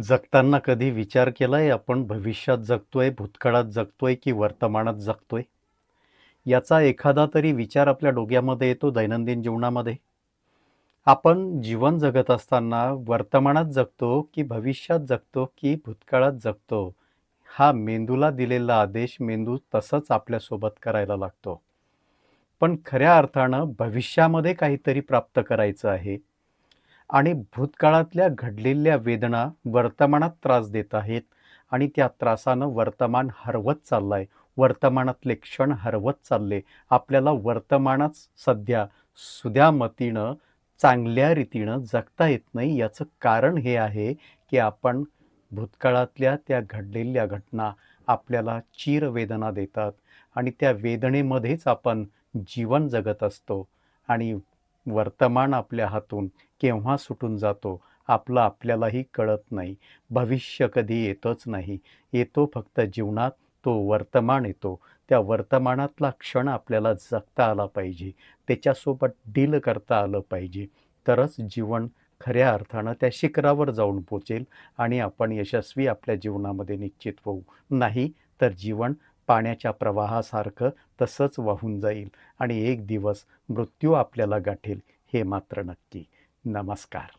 जगताना कधी विचार केलाय आपण भविष्यात जगतोय, भूतकाळात जगतोय की वर्तमानात जगतोय? याचा एखादा तरी विचार आपल्या डोक्यामध्ये येतो दैनंदिन जीवनामध्ये? आपण जीवन जगत असताना वर्तमानात जगतो की भविष्यात जगतो की भूतकाळात जगतो? हा मेंदूला दिलेला आदेश मेंदू तसंच आपल्यासोबत करायला लागतो. पण खऱ्या अर्थानं भविष्यामध्ये काहीतरी प्राप्त करायचं आहे आणि भूतकाळातल्या घडलेल्या वेदना वर्तमानात त्रास देत आहेत आणि त्या त्रासानं वर्तमान हरवत चाललंय. वर्तमानातले क्षण हरवत चालले. आपल्याला वर्तमानात सध्या सुद्या चांगल्या रीतीनं जगता येत नाही. याचं कारण हे आहे की आपण भूतकाळातल्या त्या घडलेल्या घटना आपल्याला चिरवेदना देतात आणि त्या वेदनेमध्येच आपण जीवन जगत असतो आणि वर्तमान आपल्या हातून केव्हा सुटून जातो आपलं आपल्यालाही कळत नाही. भविष्य कधी येतच नाही. येतो फक्त जीवनात तो वर्तमान येतो. त्या वर्तमानातला क्षण आपल्याला जगता आला पाहिजे. त्याच्यासोबत डील करता आलं पाहिजे. तरच जीवन खऱ्या अर्थानं त्या शिखरावर जाऊन पोचेल आणि आपण यशस्वी आपल्या जीवनामध्ये निश्चित होऊ. नाही तर जीवन पाण्याच्या प्रवाहासारखं तसंच वाहून जाईल आणि एक दिवस मृत्यू आपल्याला गाठेल हे मात्र नक्की. नमस्कार.